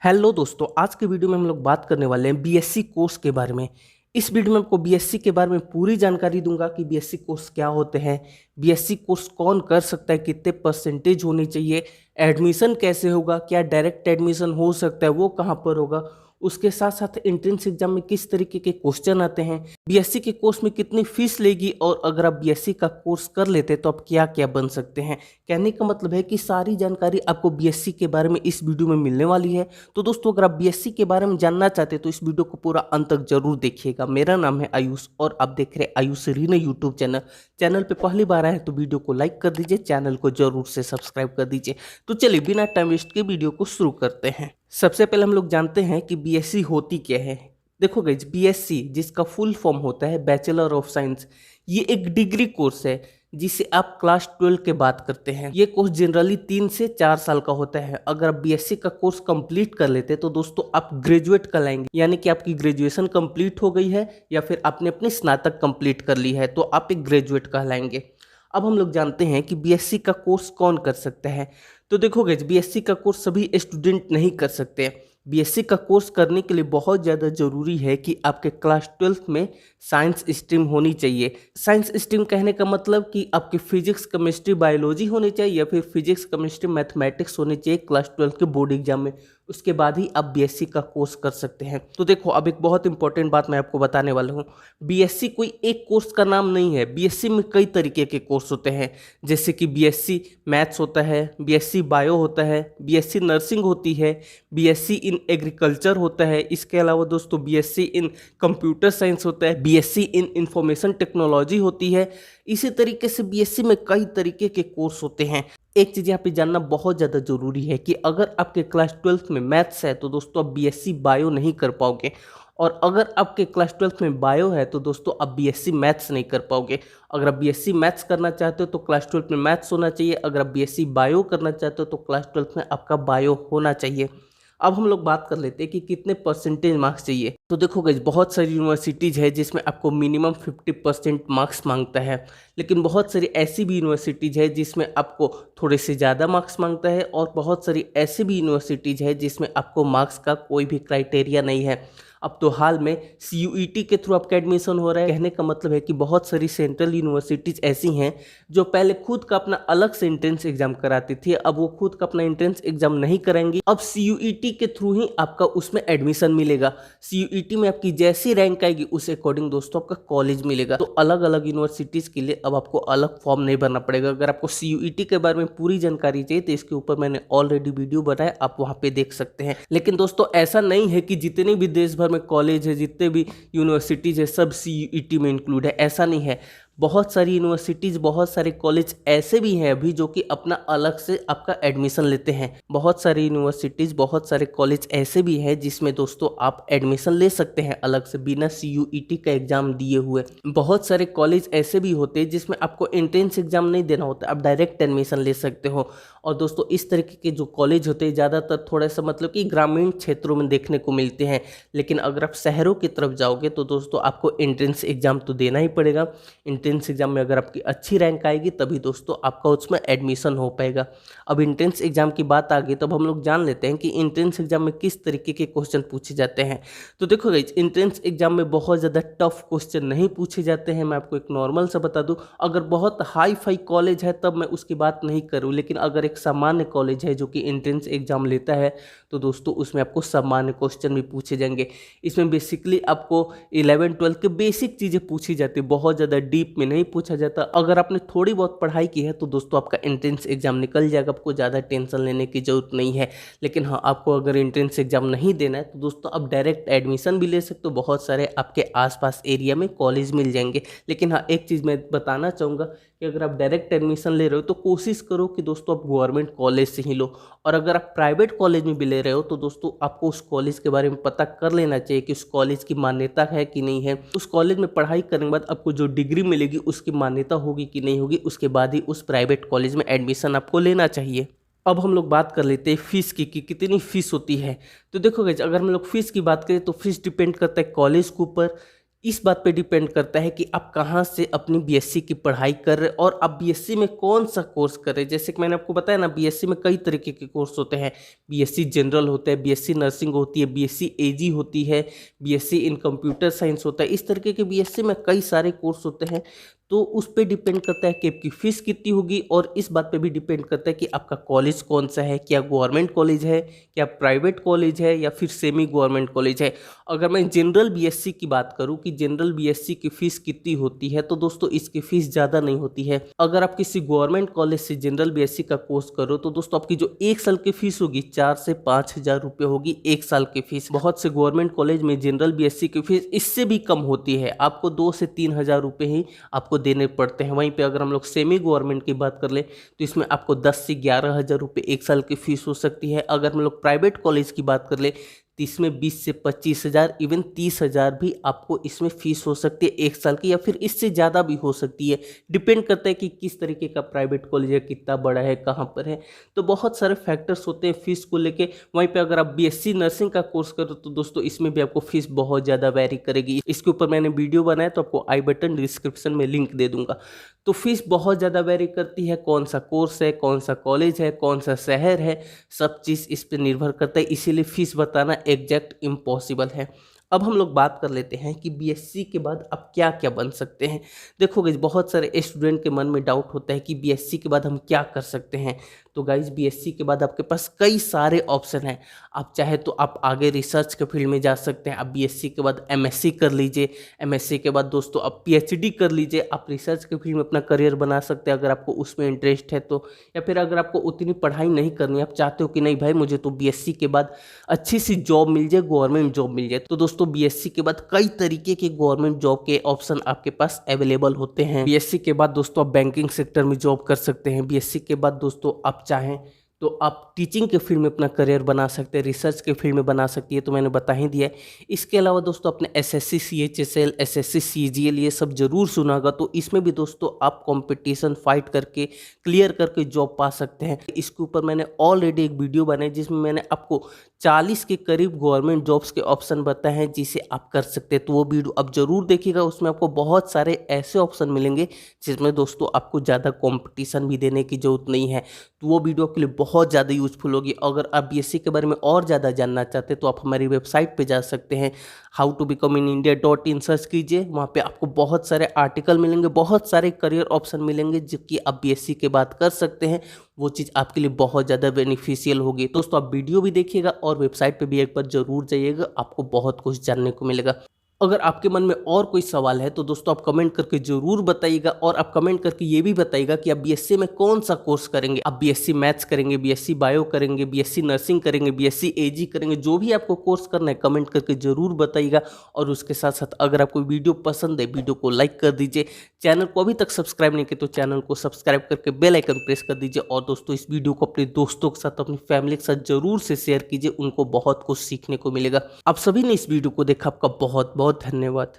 Hello दोस्तों, आज के वीडियो में हम लोग बात करने वाले हैं बीएससी कोर्स के बारे में। इस वीडियो में आपको बीएससी के बारे में पूरी जानकारी दूंगा कि बीएससी कोर्स क्या होते हैं, बीएससी कोर्स कौन कर सकता है, कितने परसेंटेज होनी चाहिए, एडमिशन कैसे होगा, क्या डायरेक्ट एडमिशन हो सकता है, वो कहाँ पर होगा, उसके साथ साथ एंट्रेंस एग्जाम में किस तरीके के क्वेश्चन आते हैं, बीएससी के कोर्स में कितनी फीस लेगी और अगर आप बीएससी का कोर्स कर लेते हैं तो आप क्या क्या बन सकते हैं। कहने का मतलब है कि सारी जानकारी आपको बीएससी के बारे में इस वीडियो में मिलने वाली है। तो दोस्तों, अगर आप बीएससी के बारे में जानना चाहते हैं तो इस वीडियो को पूरा अंत तक जरूर देखिएगा। मेरा नाम है आयुष और आप देख रहे हैं आयुष रीना यूट्यूब चैनल पे पहली बार आए हैं तो वीडियो को लाइक कर दीजिए, चैनल को जरूर से सब्सक्राइब कर दीजिए। तो चलिए बिना टाइम वेस्ट के वीडियो को शुरू करते हैं। सबसे पहले हम लोग जानते हैं कि बीएससी होती क्या है। देखो गाइस, बीएससी जिसका फुल फॉर्म होता है बैचलर ऑफ साइंस, ये एक डिग्री कोर्स है जिसे आप क्लास 12 के बाद करते हैं। ये कोर्स जनरली 3 से 4 साल का होता है। अगर आप बीएससी का कोर्स कंप्लीट कर लेते हैं तो दोस्तों आप ग्रेजुएट कहलाएंगे, यानी कि आपकी ग्रेजुएशन कंप्लीट हो गई है या फिर आपने अपनी स्नातक कंप्लीट कर ली है तो आप एक ग्रेजुएट कहलाएंगे। अब हम लोग जानते हैं कि बीएससी का कोर्स कौन कर सकता है। तो देखो गाइस, बीएससी का कोर्स सभी स्टूडेंट नहीं कर सकते। बीएससी का कोर्स करने के लिए बहुत ज़्यादा ज़रूरी है कि आपके क्लास 12 में साइंस स्ट्रीम होनी चाहिए। साइंस स्ट्रीम कहने का मतलब कि आपके फिजिक्स केमिस्ट्री बायोलॉजी होनी चाहिए या फिर फिजिक्स केमिस्ट्री मैथमेटिक्स होनी चाहिए क्लास 12 के बोर्ड एग्जाम में। उसके बाद ही आप बीएससी का कोर्स कर सकते हैं। तो देखो, अब एक बहुत इंपॉर्टेंट बात मैं आपको बताने वाला हूँ। बीएससी कोई एक कोर्स का नाम नहीं है। बीएससी में कई तरीके के कोर्स होते हैं, जैसे कि बीएससी मैथ्स होता है, बीएससी बायो होता है, बीएससी नर्सिंग होती है, बीएससी इन एग्रीकल्चर होता है। इसके अलावा दोस्तों बीएससी इन कंप्यूटर साइंस होता है, बीएससी इन इंफॉर्मेशन टेक्नोलॉजी होती है। इसी तरीके से बीएससी में कई तरीके के कोर्स होते हैं। एक चीज़ यहाँ पे जानना बहुत ज़्यादा ज़रूरी है कि अगर आपके क्लास 12 में मैथ्स है तो दोस्तों आप बीएससी बायो नहीं कर पाओगे, और अगर आपके क्लास 12 में बायो है तो दोस्तों आप बीएससी मैथ्स नहीं कर पाओगे। अगर आप बीएससी मैथ्स करना चाहते हो तो क्लास 12 में मैथ्स होना चाहिए। अगर आप बीएससी बायो करना चाहते हो तो क्लास 12 में आपका बायो होना चाहिए। अब हम लोग बात कर लेते हैं कि कितने परसेंटेज मार्क्स चाहिए। तो देखो गाइस, बहुत सारी यूनिवर्सिटीज़ है जिसमें आपको मिनिमम 50% मार्क्स मांगता है, लेकिन बहुत सारी ऐसी भी यूनिवर्सिटीज़ है जिसमें आपको थोड़े से ज़्यादा मार्क्स मांगता है, और बहुत सारी ऐसी भी यूनिवर्सिटीज़ है जिसमें आपको मार्क्स का कोई भी क्राइटेरिया नहीं है। अब तो हाल में सीयूईटी के थ्रू आपका एडमिशन हो रहा है। कहने का मतलब है कि बहुत सारी सेंट्रल यूनिवर्सिटीज़ ऐसी हैं जो पहले खुद का अपना अलग से एंट्रेंस एग्जाम कराती थी, अब वो खुद का अपना एंट्रेंस एग्जाम नहीं कराएंगी। अब सीयूईटी के थ्रू ही आपका उसमें एडमिशन मिलेगा। सीयूईटी में आपकी जैसी रैंक आएगी उस अकॉर्डिंग दोस्तों आपका कॉलेज मिलेगा। तो अलग अलग यूनिवर्सिटीज़ के लिए अब आपको अलग फॉर्म नहीं भरना पड़ेगा। अगर आपको सीयूईटी के बारे में पूरी जानकारी चाहिए तो इसके ऊपर मैंने ऑलरेडी वीडियो बनाया, आप वहाँ पे देख सकते हैं। लेकिन दोस्तों ऐसा नहीं है कि जितने भी देश भर में कॉलेज है, जितने भी यूनिवर्सिटीज़ है, सब सीयूईटी में इंक्लूड है, ऐसा नहीं है। बहुत सारी यूनिवर्सिटीज़, बहुत सारे कॉलेज ऐसे भी हैं अभी जो कि अपना अलग से आपका एडमिशन लेते हैं। बहुत सारी यूनिवर्सिटीज़, बहुत सारे कॉलेज ऐसे भी हैं जिसमें दोस्तों आप एडमिशन ले सकते हैं अलग से बिना सीयूईटी का एग्ज़ाम दिए हुए। बहुत सारे कॉलेज ऐसे भी होते हैं जिसमें आपको एंट्रेंस एग्ज़ाम नहीं देना होता, आप डायरेक्ट एडमिशन ले सकते हो। और दोस्तों इस तरीके के जो कॉलेज होते हैं ज़्यादातर थोड़ा सा मतलब कि ग्रामीण क्षेत्रों में देखने को मिलते हैं, लेकिन अगर आप शहरों की तरफ जाओगे तो दोस्तों आपको एंट्रेंस एग्ज़ाम तो देना ही पड़ेगा। एंट्रेंस एग्जाम में अगर आपकी अच्छी रैंक आएगी तभी दोस्तों आपका उसमें एडमिशन हो पाएगा। अब एंट्रेंस एग्जाम की बात आ गई, तब हम लोग जान लेते हैं कि एंट्रेंस एग्जाम में किस तरीके के क्वेश्चन पूछे जाते हैं। तो देखो गाइस, एंट्रेंस एग्जाम में बहुत ज़्यादा टफ क्वेश्चन नहीं पूछे जाते हैं। मैं आपको एक नॉर्मल सा बता दूं, अगर बहुत हाई फाई कॉलेज है तब मैं उसकी बात नहीं करूँ, लेकिन अगर एक सामान्य कॉलेज है जो कि एंट्रेंस एग्जाम लेता है तो दोस्तों उसमें आपको सामान्य क्वेश्चन भी पूछे जाएंगे। इसमें बेसिकली आपको 11-12 के बेसिक चीज़ें पूछी जाती है, बहुत ज़्यादा डीप में नहीं पूछा जाता। अगर आपने थोड़ी बहुत पढ़ाई की है तो दोस्तों आपका एंट्रेंस एग्जाम निकल जाएगा, आपको ज़्यादा टेंशन लेने की ज़रूरत नहीं है। लेकिन हाँ, आपको अगर एंट्रेंस एग्जाम नहीं देना है तो दोस्तों आप डायरेक्ट एडमिशन भी ले सकते हो। बहुत सारे आपके आसपास एरिया में कॉलेज मिल जाएंगे। लेकिन हाँ, एक चीज़ मैं बताना चाहूँगा कि अगर आप डायरेक्ट एडमिशन ले रहे हो तो कोशिश करो कि दोस्तों आप गवर्नमेंट कॉलेज से ही लो, और अगर आप प्राइवेट कॉलेज में भी ले रहे हो तो दोस्तों आपको उस कॉलेज के बारे में पता कर लेना चाहिए कि उस कॉलेज की मान्यता है कि नहीं है। उस कॉलेज में पढ़ाई करने के बाद आपको जो डिग्री मिलेगी उसकी मान्यता होगी कि नहीं होगी, उसके बाद ही उस प्राइवेट कॉलेज में एडमिशन आपको लेना चाहिए। अब हम लोग बात कर लेते हैं फीस की कि कितनी फ़ीस होती है। तो देखो गाइस, अगर हम लोग फीस की बात करें तो फीस डिपेंड करता है कॉलेज के ऊपर, इस बात पे डिपेंड करता है कि आप कहाँ से अपनी बीएससी की पढ़ाई कर रहे हैं और आप बीएससी में कौन सा कोर्स कर रहे हैं। जैसे कि मैंने आपको बताया ना, बीएससी में कई तरीके के कोर्स होते हैं। बीएससी जनरल होता है, बीएससी नर्सिंग होती है, बीएससी एजी होती है, बीएससी इन कंप्यूटर साइंस होता है। इस तरीके के बीएससी में कई सारे कोर्स होते हैं। तो उस पर डिपेंड करता है कि आपकी फ़ीस कितनी होगी, और इस बात पे भी डिपेंड करता है कि आपका कॉलेज कौन सा है, क्या गवर्नमेंट कॉलेज है, क्या प्राइवेट कॉलेज है, या फिर सेमी गवर्नमेंट कॉलेज है। अगर मैं जनरल बीएससी की बात करूं कि जनरल बीएससी की फ़ीस कितनी होती है, तो दोस्तों इसकी फ़ीस ज़्यादा नहीं होती है। अगर आप किसी गवर्नमेंट कॉलेज से जनरल बीएससी का कोर्स करो तो दोस्तों आपकी जो 1 साल की फ़ीस होगी 4 से 5 हज़ार रुपये होगी 1 साल की फ़ीस। बहुत से गवर्नमेंट कॉलेज में जनरल बीएससी की फ़ीस इससे भी कम होती है, आपको 2 से 3 हज़ार रुपये ही आपको देने पड़ते हैं। वहीं पे अगर हम लोग सेमी गवर्नमेंट की बात कर ले तो इसमें आपको 10 से 11 हज़ार रुपये 1 साल की फ़ीस हो सकती है। अगर हम लोग प्राइवेट कॉलेज की बात कर ले तो इसमें 20 से 25 हज़ार, इवन 30 हज़ार भी आपको इसमें फ़ीस हो सकती है 1 साल की, या फिर इससे ज़्यादा भी हो सकती है। डिपेंड करता है कि किस तरीके का प्राइवेट कॉलेज है, कितना बड़ा है, कहाँ पर है। तो बहुत सारे फैक्टर्स होते हैं फ़ीस को लेके। वहीं पे अगर आप बीएससी नर्सिंग का कोर्स करो तो दोस्तों इसमें भी आपको फ़ीस बहुत ज़्यादा वेरी करेगी। इसके ऊपर मैंने वीडियो बनाया तो आपको आई बटन डिस्क्रिप्शन में लिंक दे दूँगा। तो फीस बहुत ज़्यादा वेरी करती है, कौन सा कोर्स है, कौन सा कॉलेज है, कौन सा शहर है, सब चीज़ इस पर निर्भर करता है। इसीलिए फ़ीस बताना एग्जैक्ट इम्पॉसिबल है। अब हम लोग बात कर लेते हैं कि बीएससी के बाद आप क्या क्या बन सकते हैं। देखो गाइस, बहुत सारे स्टूडेंट के मन में डाउट होता है कि बीएससी के बाद हम क्या कर सकते हैं। तो गाइस, बीएससी के बाद आपके पास कई सारे ऑप्शन हैं। आप चाहे तो आप आगे रिसर्च के फील्ड में जा सकते हैं। आप बीएससी के बाद एमएससी कर लीजिए। एमएससी के बाद दोस्तों आप पीएचडी कर लीजिए। आप रिसर्च के फील्ड में अपना करियर बना सकते हैं अगर आपको उसमें इंटरेस्ट है तो। या फिर अगर आपको उतनी पढ़ाई नहीं करनी, आप चाहते हो कि नहीं भाई मुझे तो बीएससी के बाद अच्छी सी जॉब मिल जाए, गवर्नमेंट जॉब मिल जाए, तो दोस्तों बीएससी के बाद कई तरीके के गवर्नमेंट जॉब के ऑप्शन आपके पास अवेलेबल होते हैं। बीएससी के बाद दोस्तों आप बैंकिंग सेक्टर में जॉब कर सकते हैं। बीएससी के बाद दोस्तों आप चाहें तो आप टीचिंग के फील्ड में अपना करियर बना सकते हैं, रिसर्च के फील्ड में बना सकती है, तो मैंने बता ही दिया है। इसके अलावा दोस्तों अपने एसएससी सीएचएसएल, एसएससी सीजीएल ये सब जरूर सुना होगा। तो इसमें भी दोस्तों आप कंपटीशन फाइट करके क्लियर करके जॉब पा सकते हैं। इसके ऊपर मैंने ऑलरेडी एक वीडियो बनाई जिसमें मैंने आपको 40 के करीब गवर्नमेंट जॉब्स के ऑप्शन बताए हैं जिसे आप कर सकते हैं। तो वो वीडियो आप जरूर देखिएगा, उसमें आपको बहुत सारे ऐसे ऑप्शन मिलेंगे जिसमें दोस्तों आपको ज़्यादा कंपटीशन भी देने की जरूरत नहीं है। तो वो वीडियो आपके लिए बहुत ज़्यादा यूजफुल होगी। अगर आप बीएससी के बारे में और ज़्यादा जानना चाहते हैं तो आप हमारी वेबसाइट पे जा सकते हैं, howtobecomeInIndia.in सर्च कीजिए। वहाँ पे आपको बहुत सारे आर्टिकल मिलेंगे, बहुत सारे करियर ऑप्शन मिलेंगे जो कि आप बीएससी के बाद कर सकते हैं। वो चीज़ आपके लिए बहुत ज़्यादा बेनिफिशियल होगी। दोस्तों आप वीडियो भी देखिएगा और वेबसाइट पे भी एक बार जरूर जाइएगा, आपको बहुत कुछ जानने को मिलेगा। अगर आपके मन में और कोई सवाल है तो दोस्तों आप कमेंट करके जरूर बताइएगा, और आप कमेंट करके ये भी बताइएगा कि आप बीएससी में कौन सा कोर्स करेंगे। आप बीएससी मैथ्स करेंगे, बीएससी बायो करेंगे, बीएससी नर्सिंग करेंगे, बीएससी एजी करेंगे, जो भी आपको कोर्स करना है कमेंट करके जरूर बताइएगा। और उसके साथ साथ अगर आपको वीडियो पसंद है, वीडियो को लाइक कर दीजिए। चैनल को अभी तक सब्सक्राइब नहीं किया तो चैनल को सब्सक्राइब करके बेल आइकन प्रेस कर दीजिए। और दोस्तों इस वीडियो को अपने दोस्तों के साथ, अपनी फैमिली के साथ जरूर से शेयर कीजिए, उनको बहुत कुछ सीखने को मिलेगा। आप सभी ने इस वीडियो को देखा, आपका बहुत बहुत धन्यवाद।